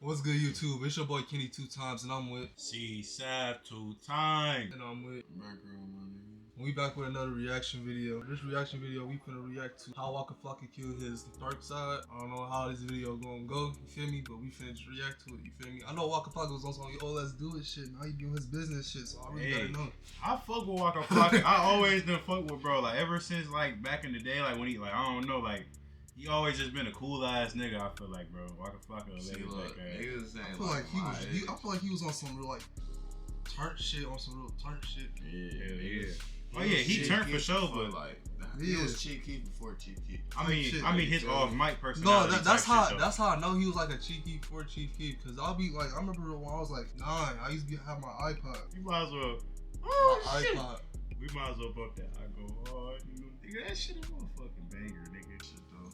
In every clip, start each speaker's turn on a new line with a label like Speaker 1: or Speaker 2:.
Speaker 1: What's good, YouTube? It's your boy Kenny 2 times, and I'm with
Speaker 2: C-Sap 2 times.
Speaker 1: and I'm with
Speaker 3: Background, my nigga.
Speaker 1: We back with another reaction video. This reaction video, we finna react to how Waka Flocka killed his dark side. I don't know how this video gonna go, you feel me? But we finna just react to it, you feel me? I know Waka Flocka was on some, oh, let's do it shit. Now he doing his business shit, so I really gotta know.
Speaker 2: I fuck with Waka Flocka. I always done fuck with bro. Like ever since like back in the day, like when he like I don't know, like he always just been a cool ass nigga. I feel like, bro. Waka Flocka,
Speaker 3: See, look, niggas saying
Speaker 1: I feel like he was on some real like tart shit, on some real tart shit.
Speaker 2: Yeah. Oh yeah, he turned for sure, but
Speaker 3: like he was Chief Keef before Chief Keef.
Speaker 2: I mean his off mic personality.
Speaker 1: No, that's how I know he was like a Chief Keef before Chief Keef. Cause I'll be like, I remember when I was like 9, I used to have my iPod.
Speaker 2: You might as well.
Speaker 1: My shit. iPod.
Speaker 2: We might as well bump that. I go hard. Nigga, that shit is a motherfucking banger, nigga.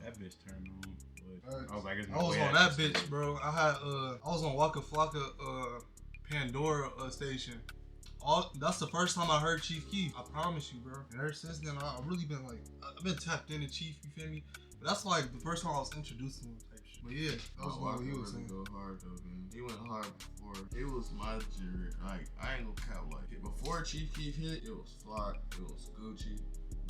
Speaker 2: That bitch turned on. But I was like,
Speaker 1: I was on that bitch, bro. I was on Waka Flocka Pandora station. That's the first time I heard Chief Keef. I promise you, bro. And ever since then, I've really been like, I've been tapped into Chief. You feel me? But that's like the first time I was introduced to him type shit. But yeah, that was what he was saying.
Speaker 3: Go hard though, man. He went hard before. It was my jury. Like I ain't gonna count like it. Before Chief Keef hit, it was Flock. It was Gucci.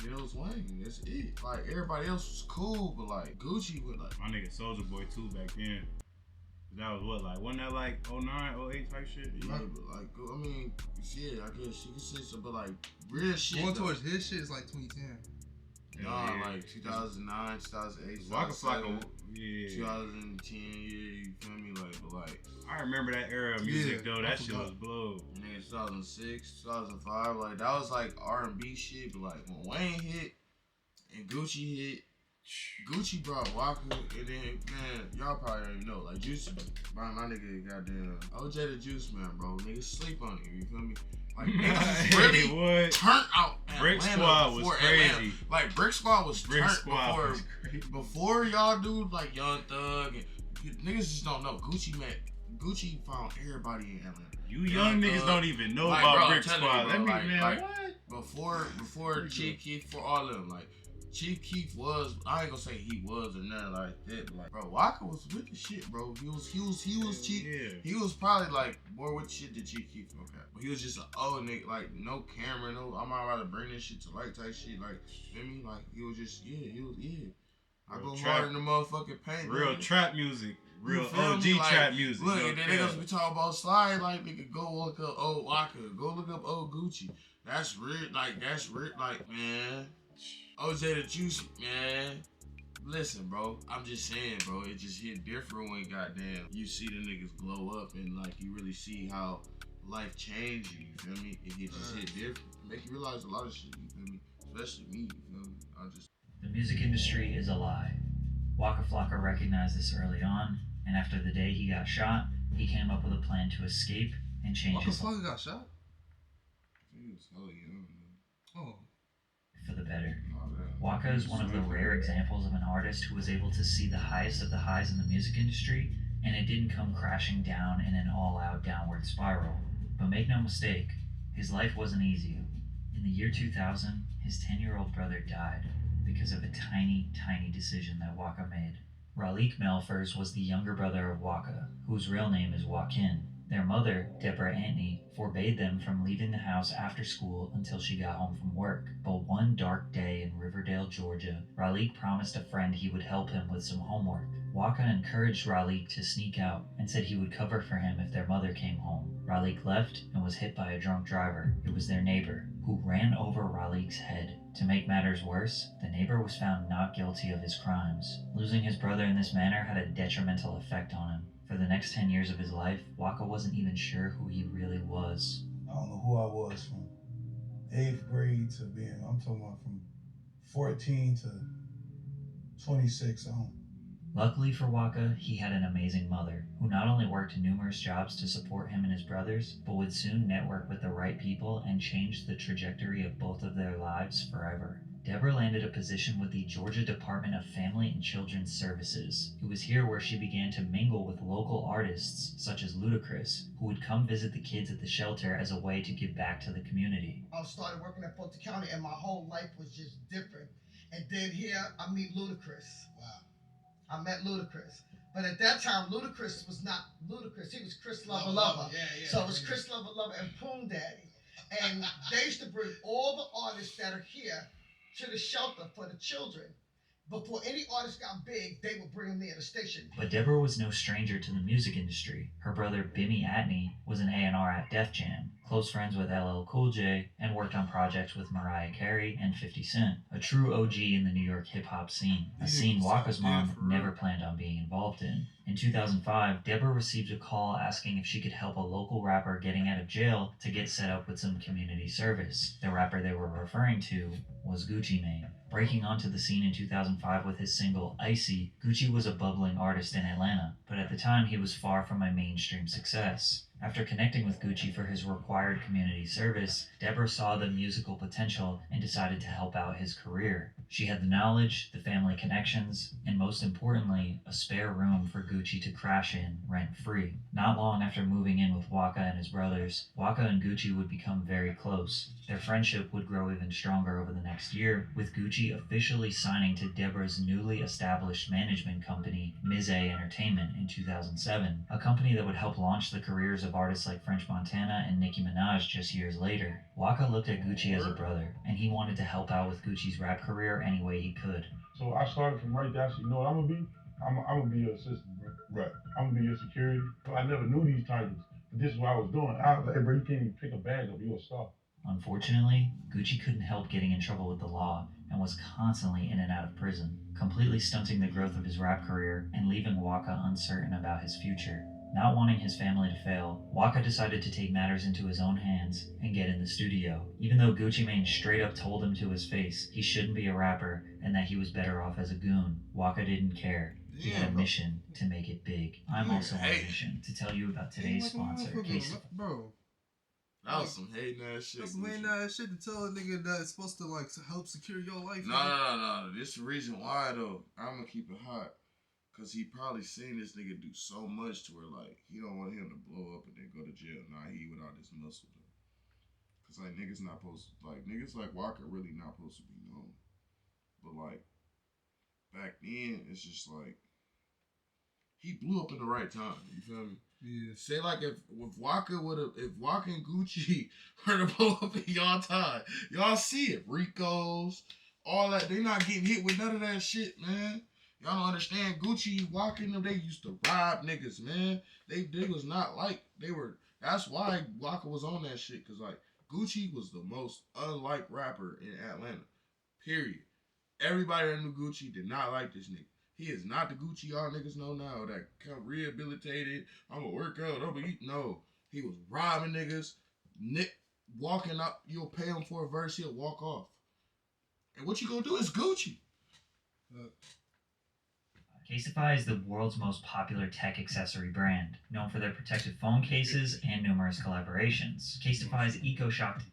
Speaker 3: It was Wayne. That's it. Like everybody else was cool, but like Gucci was like
Speaker 2: my nigga Soulja Boy too back then. That was what, like, wasn't that like 09, 08 type shit?
Speaker 3: Yeah, but like, I mean, shit, I guess you could say so, but like, real shit.
Speaker 1: Going towards his shit is like 2010.
Speaker 3: Nah, like 2009, 2008,
Speaker 2: Waka Flocka,
Speaker 3: 2010, yeah, you feel me? Like, but like,
Speaker 2: I remember that era of music though, that shit was blow.
Speaker 3: And then 2006, 2005, like, that was like R&B shit, but like, when Wayne hit and Gucci hit, Gucci brought Waka, and then, man, y'all probably don't even know, like, Juice, my nigga, goddamn, OJ the Juice Man, bro, niggas sleep on it, you feel me? Like, niggas really turned out
Speaker 2: Brick Squad was crazy.
Speaker 3: Atlanta. Like, Brick Squad was turned before y'all do, like, Young Thug, and niggas just don't know. Gucci found everybody in Atlanta.
Speaker 2: You young niggas don't even know about Brick Squad. Let me, man,
Speaker 3: what? Before Chief Keef, for all of them, like, Chief Keef was, I ain't gonna say he was or nothing like that, but like, bro, Waka was with the shit, bro. He was Chief.
Speaker 2: Yeah.
Speaker 3: He was probably like more with the shit than Chief Keef, okay. But he was just an old nigga, like no camera, no, I'm not about to bring this shit to light type shit, like, feel me? Like, he was just, I go hard in the motherfucking paint.
Speaker 2: Real trap music. Real OG trap music.
Speaker 3: Look, and then niggas be talking about slide, like, nigga, go look up old Waka, go look up old Gucci. That's real, like, man. OJ the Juice, man. Listen, bro. I'm just saying, bro. It just hit different when goddamn you see the niggas glow up and like you really see how life changed you. You feel me? It just hit different. Make you realize a lot of shit. You feel me? Especially me. You feel me?
Speaker 4: The music industry is a lie. Waka Flocka recognized this early on, and after the day he got shot, he came up with a plan to escape and change his life.
Speaker 1: Waka Flocka got shot?
Speaker 3: He was hella young, man.
Speaker 1: Oh.
Speaker 4: For the better. Waka is one of the rare examples of an artist who was able to see the highest of the highs in the music industry, and it didn't come crashing down in an all-out downward spiral. But make no mistake, his life wasn't easy. In the year 2000, his 10-year-old brother died because of a tiny, tiny decision that Waka made. Raleigh Melfers was the younger brother of Waka, whose real name is Joaquin. Their mother, Deborah Antony, forbade them from leaving the house after school until she got home from work. But one dark day in Riverdale, Georgia, Raleigh promised a friend he would help him with some homework. Waka encouraged Raleigh to sneak out and said he would cover for him if their mother came home. Raleigh left and was hit by a drunk driver. It was their neighbor, who ran over Raleigh's head. To make matters worse, the neighbor was found not guilty of his crimes. Losing his brother in this manner had a detrimental effect on him. For the next 10 years of his life, Waka wasn't even sure who he really was.
Speaker 5: I don't know who I was from 8th grade to being, I'm talking about from 14 to 26 on.
Speaker 4: Luckily for Waka, he had an amazing mother, who not only worked numerous jobs to support him and his brothers, but would soon network with the right people and change the trajectory of both of their lives forever. Deborah landed a position with the Georgia Department of Family and Children's Services. It was here where she began to mingle with local artists, such as Ludacris, who would come visit the kids at the shelter as a way to give back to the community.
Speaker 6: I started working at Fulton County and my whole life was just different. And then here I meet Ludacris. Wow. I met Ludacris. But at that time, Ludacris Ludacris. He was Chris Lover Lover. Yeah. So it was Chris Lover Lover and Poon Daddy. And they used to bring all the artists that are here to the shelter for the children. Before any artist got big, they would bring them there at the station.
Speaker 4: But Deborah was no stranger to the music industry. Her brother Bimmy Atney was an A&R at Def Jam, close friends with LL Cool J, and worked on projects with Mariah Carey and 50 Cent, a true OG in the New York hip-hop scene, a scene Waka's mom never planned on being involved in. In 2005, Deborah received a call asking if she could help a local rapper getting out of jail to get set up with some community service. The rapper they were referring to was Gucci Mane. Breaking onto the scene in 2005 with his single Icy, Gucci was a bubbling artist in Atlanta, but at the time he was far from a mainstream success. After connecting with Gucci for his required community service, Deborah saw the musical potential and decided to help out his career. She had the knowledge, the family connections, and most importantly, a spare room for Gucci to crash in rent-free. Not long after moving in with Waka and his brothers, Waka and Gucci would become very close. Their friendship would grow even stronger over the next year, with Gucci officially signing to Deborah's newly established management company, Mise Entertainment, in 2007, a company that would help launch the careers of artists like French Montana and Nicki Minaj just years later. Waka looked at Gucci as a brother, and he wanted to help out with Gucci's rap career any way he could.
Speaker 7: So I started from right there. I said, you know what I'm gonna be? I'm gonna be your assistant, bro.
Speaker 3: Right.
Speaker 7: I'm gonna be your security. I never knew these titles, but this is what I was doing. I was like, hey, bro, you can't even pick a bag up. You're a star.
Speaker 4: Unfortunately, Gucci couldn't help getting in trouble with the law and was constantly in and out of prison, completely stunting the growth of his rap career and leaving Waka uncertain about his future. Not wanting his family to fail, Waka decided to take matters into his own hands and get in the studio. Even though Gucci Mane straight up told him to his face he shouldn't be a rapper and that he was better off as a goon, Waka didn't care. He had a mission to make it big. I'm also on a mission to tell you about today's sponsor, Casey.
Speaker 1: Bro,
Speaker 3: That was some hating ass shit.
Speaker 1: that's some hating ass shit to tell a nigga that's supposed to like help secure your life.
Speaker 3: No. This the reason why though. I'm gonna keep it hot. Cause he probably seen this nigga do so much to her, like he don't want him to blow up and then go to jail. Nah, he without his muscle though. Cause like niggas not supposed to, like niggas like Walker really not supposed to be known. But like back then, it's just like he blew up in the right time. You feel me?
Speaker 1: Yeah.
Speaker 3: Say like if Waka and Gucci were to blow up in y'all time, y'all see it. Ricos, all that, they not getting hit with none of that shit, man. Y'all don't understand. Gucci, Waka and them, they used to rob niggas, man. They was not like, they were, that's why Waka was on that shit. Cause like Gucci was the most unliked rapper in Atlanta. Period. Everybody that knew Gucci did not like this nigga. He is not the Gucci y'all niggas know now that come rehabilitated. I'm gonna work out. I'm gonna eat. No, he was robbing niggas. Walking up, you'll pay him for a verse, he'll walk off. And what you gonna do is Gucci.
Speaker 4: Casetify is the world's most popular tech accessory brand, known for their protective phone cases and numerous collaborations. Casetify's EcoShock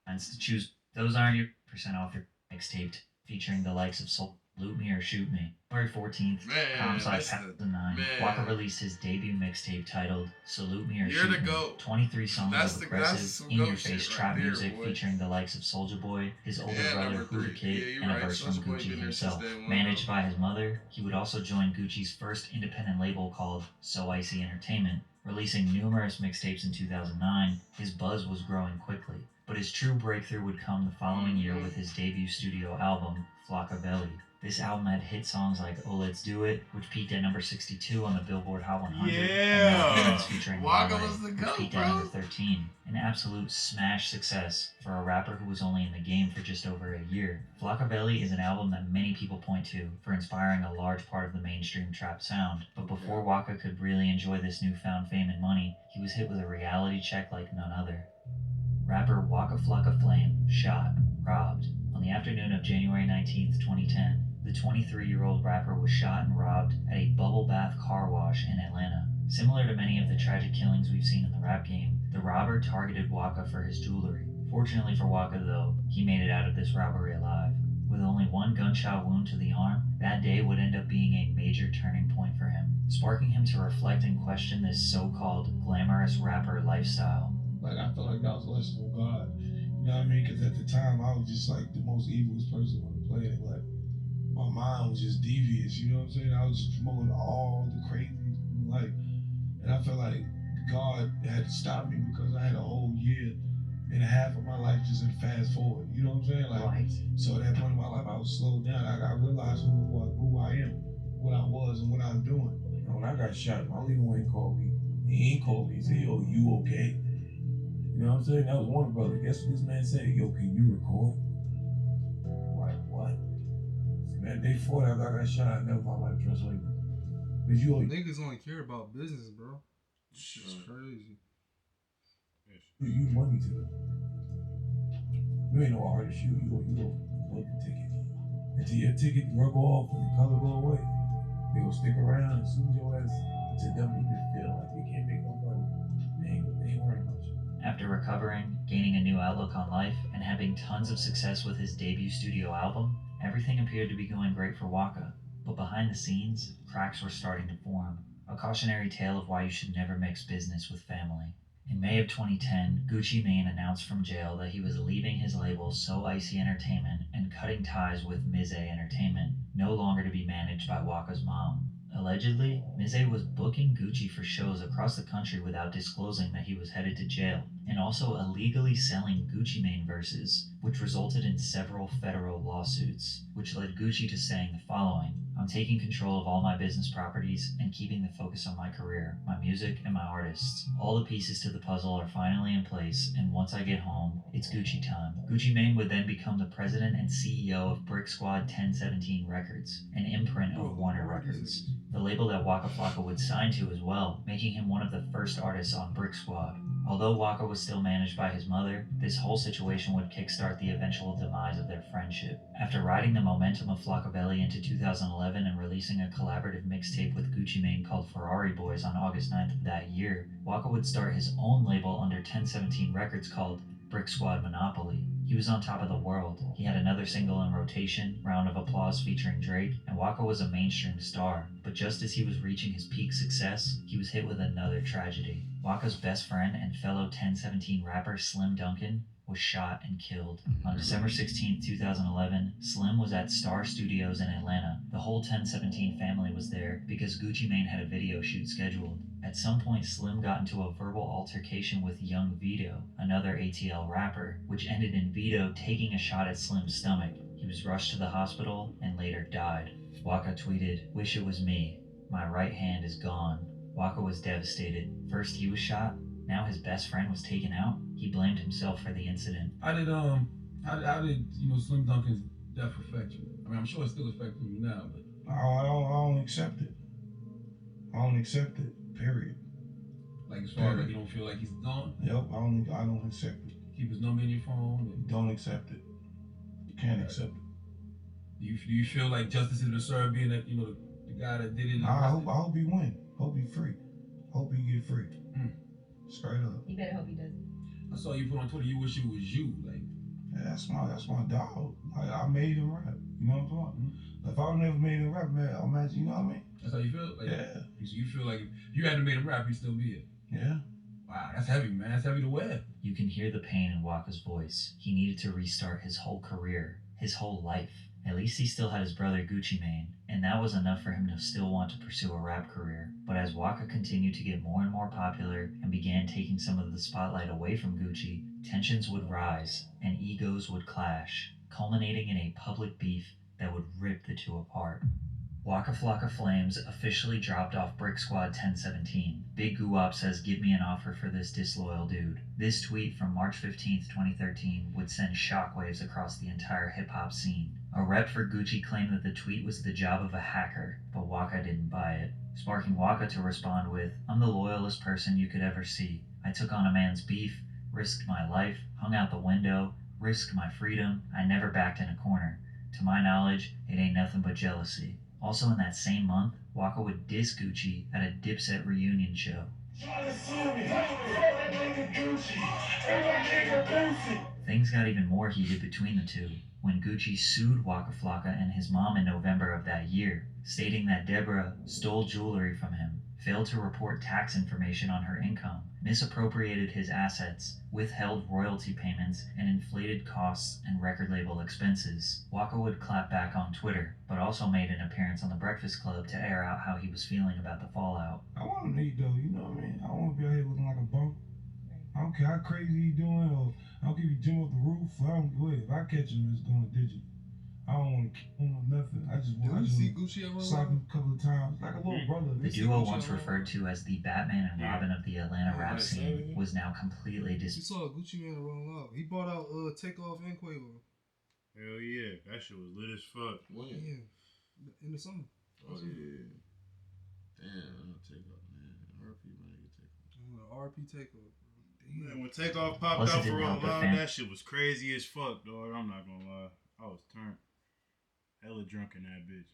Speaker 4: to choose. Those aren't your percent off your mixtape, featuring the likes of Salute Me or Shoot Me. February 14th, Com/2009, Waka released his debut mixtape titled Salute Me or Shoot Me. 23 songs of aggressive, in-your-face trap music featuring the likes of Soulja Boy, his older brother Buddha Kid, and a verse from Gucci himself. Managed by his mother, he would also join Gucci's first independent label called So Icy Entertainment. Releasing numerous mixtapes in 2009, his buzz was growing quickly. But his true breakthrough would come the following year with his debut studio album, Flocka Belly. This album had hit songs like Oh Let's Do It, which peaked at number 62 on the Billboard Hot 100, and No featuring
Speaker 3: Waka
Speaker 4: Wale,
Speaker 3: was the
Speaker 4: which
Speaker 3: goat,
Speaker 4: peaked
Speaker 3: bro.
Speaker 4: at number 13. An absolute smash success for a rapper who was only in the game for just over a year. Flocka Belly is an album that many people point to for inspiring a large part of the mainstream trap sound, but before Waka could really enjoy this newfound fame and money, he was hit with a reality check like none other. Rapper Waka Flocka Flame shot, robbed. On the afternoon of January 19th, 2010, the 23-year-old rapper was shot and robbed at a bubble bath car wash in Atlanta. Similar to many of the tragic killings we've seen in the rap game, the robber targeted Waka for his jewelry. Fortunately for Waka, though, he made it out of this robbery alive. With only one gunshot wound to the arm, that day would end up being a major turning point for him, sparking him to reflect and question this so-called glamorous rapper lifestyle.
Speaker 5: Like, I felt like that was less of God. You know what I mean? Because at the time, I was just like the most evilest person on the planet. Like, my mind was just devious, you know what I'm saying? I was just promoting all the crazy, like, felt like God had to stop me because I had a whole year and a half of my life just in fast forward. You know what I'm saying? Like,
Speaker 4: Right.
Speaker 5: so at that point in my life, I was slowed down. I realized who I am, what I was, and what I'm doing. You know, when I got shot, my leader ain't called me. He ain't called me. He said, "Yo, you okay?" You know what I'm saying? That was one brother. Guess what this man said? "Yo, can you record?" Like, what? Man, day 4 after I got shot, I never my life trust like that. But you,
Speaker 1: Niggas only care about business, bro. It's crazy.
Speaker 5: you money to them. You ain't no artist. You go book the ticket. Until your ticket rub off and the color go away, they gonna stick around. As soon as your ass, to them even feel like they can't make no money, they ain't worried about you.
Speaker 4: After recovering, gaining a new outlook on life, and having tons of success with his debut studio album, everything appeared to be going great for Waka. But behind the scenes, cracks were starting to form. A cautionary tale of why you should never mix business with family. In May of 2010, Gucci Mane announced from jail that he was leaving his label So Icy Entertainment and cutting ties with Mise Entertainment, no longer to be managed by Waka's mom. Allegedly, Mise was booking Gucci for shows across the country without disclosing that he was headed to jail, and also illegally selling Gucci Mane verses, which resulted in several federal lawsuits, which led Gucci to saying the following: "I'm taking control of all my business properties and keeping the focus on my career, my music, and my artists. All the pieces to the puzzle are finally in place, and once I get home, it's Gucci time." Gucci Mane would then become the president and CEO of Brick Squad 1017 Records, an imprint of Warner Records, the label that Waka Flocka would sign to as well, making him one of the first artists on Brick Squad. Although Waka was still managed by his mother, this whole situation would kickstart the eventual demise of their friendship. After riding the momentum of Flockabelly into 2011 and releasing a collaborative mixtape with Gucci Mane called Ferrari Boys on August 9th of that year, Waka would start his own label under 1017 Records called Brick Squad Monopoly. He was on top of the world. He had another single in rotation, Round of Applause featuring Drake, and Waka was a mainstream star. But just as he was reaching his peak success, he was hit with another tragedy. Waka's best friend and fellow 1017 rapper Slim Duncan was shot and killed. On December 16, 2011, Slim was at Star Studios in Atlanta. The whole 1017 family was there because Gucci Mane had a video shoot scheduled. At some point, Slim got into a verbal altercation with Young Vito, another ATL rapper, which ended in Vito taking a shot at Slim's stomach. He was rushed to the hospital and later died. Waka tweeted, "Wish it was me. My right hand is gone." Waka was devastated. First he was shot, now his best friend was taken out. He blamed himself for the incident.
Speaker 8: How did Slim Duncan's death affect you? I mean, I'm sure it's still affecting you now, but
Speaker 5: I don't accept it. I don't accept it. Period.
Speaker 8: like as far as like you don't feel like he's gone.
Speaker 5: Yep, I don't accept it.
Speaker 8: Keep his number in your phone. And
Speaker 5: Don't accept it. Can't accept it.
Speaker 8: do you feel like justice is served being that the guy that did it?
Speaker 5: I hope he win. Hope he free. Hope he get free. Straight up.
Speaker 9: You better hope he doesn't.
Speaker 8: I saw you put on Twitter. You wish it was you. Like
Speaker 5: Yeah, that's my dog. I made him rap. You know what I'm talking about? If I would never made him rap, man, imagine, you know what I mean?
Speaker 8: that's how you feel. Like,
Speaker 5: Yeah.
Speaker 8: So you feel like if you hadn't made him rap, he'd still be it.
Speaker 5: Yeah.
Speaker 8: Wow, that's heavy, man. That's heavy to wear.
Speaker 4: You can hear the pain in Waka's voice. He needed to restart his whole career, his whole life. At least he still had his brother Gucci Mane, and that was enough for him to still want to pursue a rap career. But as Waka continued to get more and more popular and began taking some of the spotlight away from Gucci, tensions would rise and egos would clash, culminating in a public beef that would rip the two apart. Waka Flocka Flames officially dropped off Brick Squad 1017. Big Guwap says, "Give me an offer for this disloyal dude." This tweet from March 15th, 2013 would send shockwaves across the entire hip-hop scene. A rep for Gucci claimed that the tweet was the job of a hacker, but Waka didn't buy it, sparking Waka to respond with, "I'm the loyalest person you could ever see. I took on a man's beef, risked my life, hung out the window, risked my freedom. I never backed in a corner. To my knowledge, it ain't nothing but jealousy." Also in that same month, Waka would diss Gucci at a Dipset reunion show. Things got even more heated between the two when Gucci sued Waka Flocka and his mom in November of that year, stating that Deborah stole jewelry from him, failed to report tax information on her income, misappropriated his assets, withheld royalty payments, and inflated costs and record label expenses. Waka would clap back on Twitter, but also made an appearance on The Breakfast Club to air out how he was feeling about the fallout.
Speaker 5: I want him to eat though, you know what I mean? don't care how crazy he doing, or I don't care if he jump off the roof. I don't go ahead. If I catch him, it's going digital. I don't want to kill him or nothing. I just want
Speaker 1: see
Speaker 5: to
Speaker 1: Gucci ever
Speaker 5: slap him a couple of times, like a little brother.
Speaker 4: The duo, once referred to as the Batman and Robin of the Atlanta rap scene, was now completely
Speaker 1: You saw Gucci Man roll out. He bought out Takeoff and Quavo.
Speaker 2: Hell yeah, that shit was lit as fuck.
Speaker 3: When?
Speaker 1: Yeah, in the summer.
Speaker 3: Oh yeah. Damn, I'm gonna take off, man. RP, my nigga, take off.
Speaker 1: RP Takeoff, bro.
Speaker 2: Man, when Takeoff popped
Speaker 4: Plus, it
Speaker 2: out for
Speaker 4: didn't
Speaker 2: Roll
Speaker 4: help that
Speaker 2: Loud, that shit was crazy as fuck, dog. I'm not gonna lie. I was turned. Hella drunk in that bitch.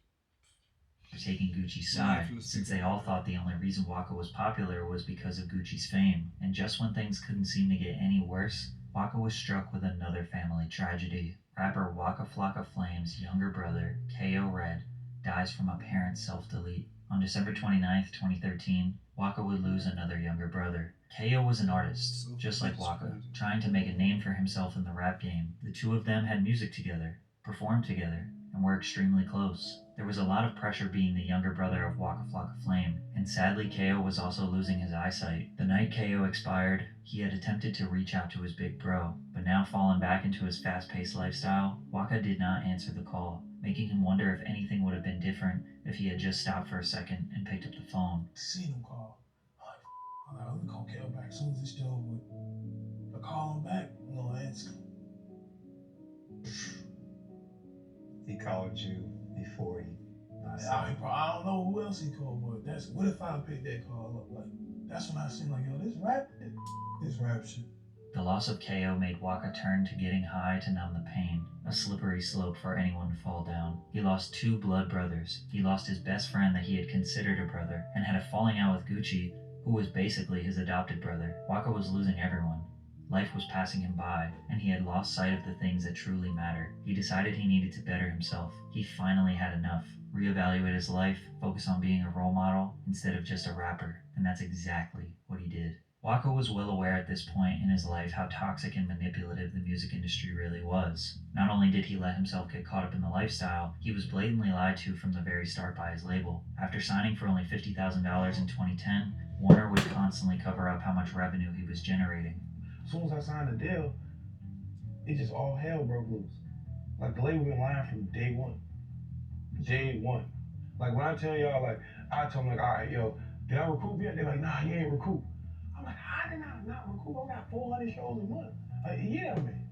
Speaker 4: taking Gucci's side, since they all thought the only reason Waka was popular was because of Gucci's fame. And just when things couldn't seem to get any worse, Waka was struck with another family tragedy. Rapper Waka Flocka Flame's younger brother, K.O. Red, dies from apparent self-delete. On December 29th, 2013, Waka would lose another younger brother. K.O. was an artist, just like Waka, trying to make a name for himself in the rap game. The two of them had music together, performed together, and were extremely close. There was a lot of pressure being the younger brother of Waka Flocka Flame, and sadly K.O. was also losing his eyesight. The night K.O. expired, he had attempted to reach out to his big bro, but now fallen back into his fast-paced lifestyle, Waka did not answer the call, making him wonder if anything would have been different if he had just stopped for a second and picked up the phone.
Speaker 5: Seen him call. I'm like, let me call Kel back as soon as this shit over with. I call him back, I'm gonna answer.
Speaker 9: He called you before he.
Speaker 5: I don't know who else he called, but that's what if I picked that call up? Like, that's when I seen like, yo, this rap shit.
Speaker 4: The loss of K.O. made Waka turn to getting high to numb the pain, a slippery slope for anyone to fall down. He lost two blood brothers. He lost his best friend that he had considered a brother, and had a falling out with Gucci, who was basically his adopted brother. Waka was losing everyone. Life was passing him by, and he had lost sight of the things that truly matter. He decided he needed to better himself. He finally had enough. Reevaluate his life, focus on being a role model instead of just a rapper, and that's exactly what he did. Waka was well aware at this point in his life how toxic and manipulative the music industry really was. Not only did he let himself get caught up in the lifestyle, he was blatantly lied to from the very start by his label. After signing for only $50,000 in 2010, Warner would constantly cover up how much revenue he was generating.
Speaker 5: As soon as I signed the deal, it just all hell broke loose. Like the label been lying from day one. Day one. Like when I tell y'all, like I tell them, like, all right, yo, did I recruit yet? They're like, nah, you ain't recruit. I'm like, how did I not recruit? I got 400 shows a month. Like, yeah, man.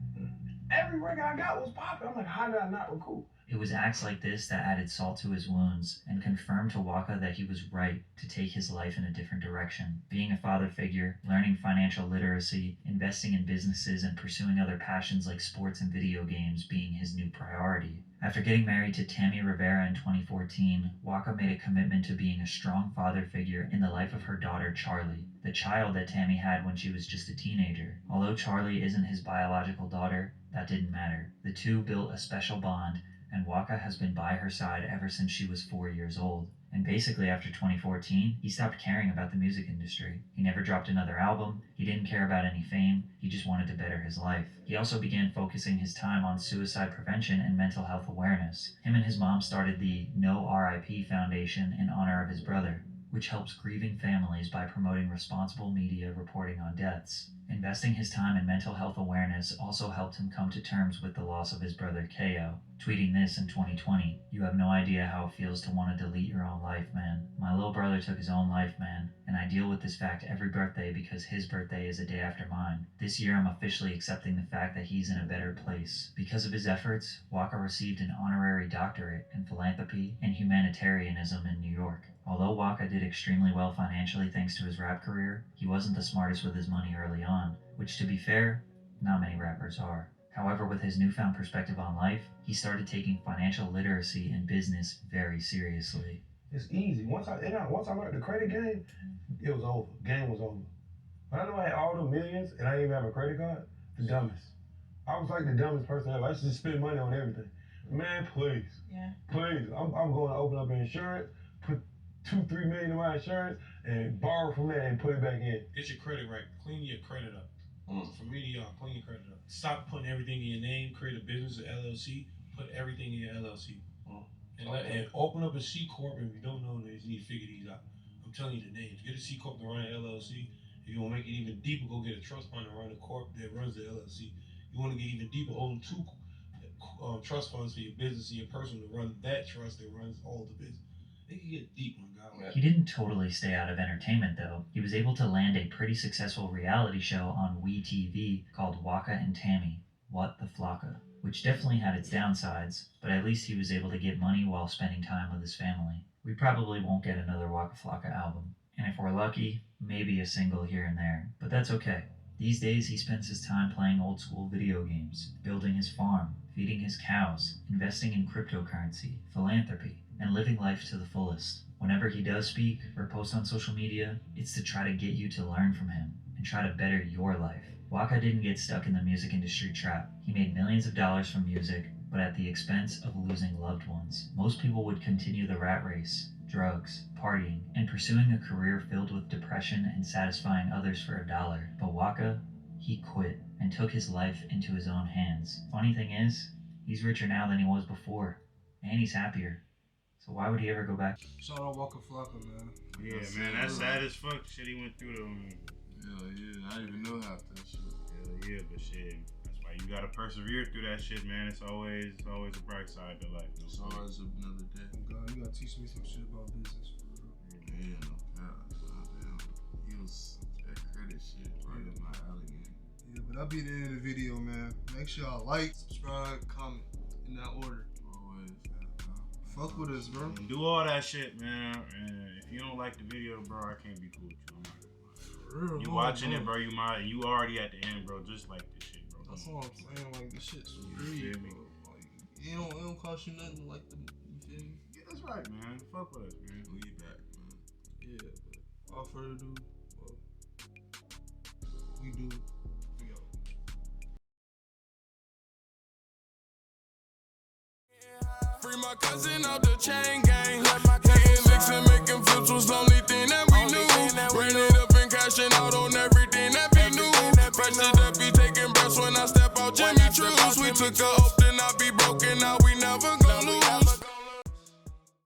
Speaker 5: Every record I got was popping. I'm like, how did I not recruit?
Speaker 4: It was acts like this that added salt to his wounds and confirmed to Waka that he was right to take his life in a different direction. Being a father figure, learning financial literacy, investing in businesses, and pursuing other passions like sports and video games being his new priority. After getting married to Tammy Rivera in 2014, Waka made a commitment to being a strong father figure in the life of her daughter Charlie, the child that Tammy had when she was just a teenager. Although Charlie isn't his biological daughter, that didn't matter. The two built a special bond, and Waka has been by her side ever since she was 4 years old. And basically after 2014, he stopped caring about the music industry. He never dropped another album, he didn't care about any fame, he just wanted to better his life. He also began focusing his time on suicide prevention and mental health awareness. Him and his mom started the No RIP Foundation in honor of his brother, which helps grieving families by promoting responsible media reporting on deaths. Investing his time in mental health awareness also helped him come to terms with the loss of his brother K.O., tweeting this in 2020, "You have no idea how it feels to want to delete your own life, man. My little brother took his own life, man, and I deal with this fact every birthday because his birthday is a day after mine. This year I'm officially accepting the fact that he's in a better place." Because of his efforts, Waka received an honorary doctorate in philanthropy and humanitarianism in New York. Although Waka did extremely well financially thanks to his rap career, he wasn't the smartest with his money early on, which to be fair, not many rappers are. However, with his newfound perspective on life, he started taking financial literacy and business very seriously.
Speaker 5: It's easy. Once I learned the credit game, it was over. Game was over. When I know I had all the millions and I didn't even have a credit card, the dumbest. I was like the dumbest person ever. I used to just spend money on everything. Man, please.
Speaker 6: Yeah.
Speaker 5: Please. I'm going to open up an insurance, put 2-3 million in my insurance, and borrow from that and put it back in.
Speaker 10: Get your credit right. Clean your credit up. From me to y'all, clean your credit up. Stop putting everything in your name. Create a business, an LLC. Put everything in your LLC. And open up a C Corp. If you don't know this, you need to figure these out. I'm telling you the names. Get a C Corp to run an LLC If you want to make it even deeper, go get a trust fund and run a corp that runs the LLC. You want to get even deeper, own 2 trust funds for your business and your person to run that trust that runs all the business. They can get deep on God.
Speaker 4: He didn't totally stay out of entertainment, though. He was able to land a pretty successful reality show on WeTV called Waka and Tammy, What the Flocka, which definitely had its downsides, but at least he was able to get money while spending time with his family. We probably won't get another Waka Flocka album, and if we're lucky, maybe a single here and there, but that's okay. These days he spends his time playing old school video games, building his farm, feeding his cows, investing in cryptocurrency, philanthropy, and living life to the fullest. Whenever he does speak or post on social media, it's to try to get you to learn from him and try to better your life. Waka didn't get stuck in the music industry trap. He made millions of dollars from music, but at the expense of losing loved ones. Most people would continue the rat race, drugs, partying, and pursuing a career filled with depression and satisfying others for $1. But Waka, he quit and took his life into his own hands. Funny thing is, he's richer now than he was before, and he's happier. So why would he ever go back?
Speaker 1: Shout out Waka Flocka, man.
Speaker 2: Yeah, man, that's sad as fuck. Shit he went through though.
Speaker 3: Hell yeah, I didn't even know half that shit.
Speaker 2: Hell yeah, but shit, that's why you gotta persevere through that shit, man. It's always a bright side to life.
Speaker 3: It's always another day.
Speaker 1: God, you gotta teach me some shit about business.
Speaker 3: Yeah, no God, goddamn. He was that credit shit right in my alley, man.
Speaker 1: Yeah, but that'll be the end of the video, man. Make sure y'all like, subscribe, comment in that order.
Speaker 3: Always.
Speaker 1: Fuck with us, bro.
Speaker 2: And do all that shit, man. And if you don't like the video, bro, I can't be cool with you. You watching it, bro. You already at the end, bro. Just like this shit, bro.
Speaker 1: That's all I'm saying. Like, this shit's free, bro. Like, it don't cost you nothing to like the. You feel me?
Speaker 2: Yeah, that's right, man. Fuck with us, man.
Speaker 3: We back, man.
Speaker 1: Yeah, but without further ado, well, we do. We out.
Speaker 11: Free my cousin out the chain gang. Hitting licks and making flips was the only thing that we knew. Ran it up and cashing out on everything that be new. Fresh to that be taking breaths when I step out Jimmy Choo's. We took a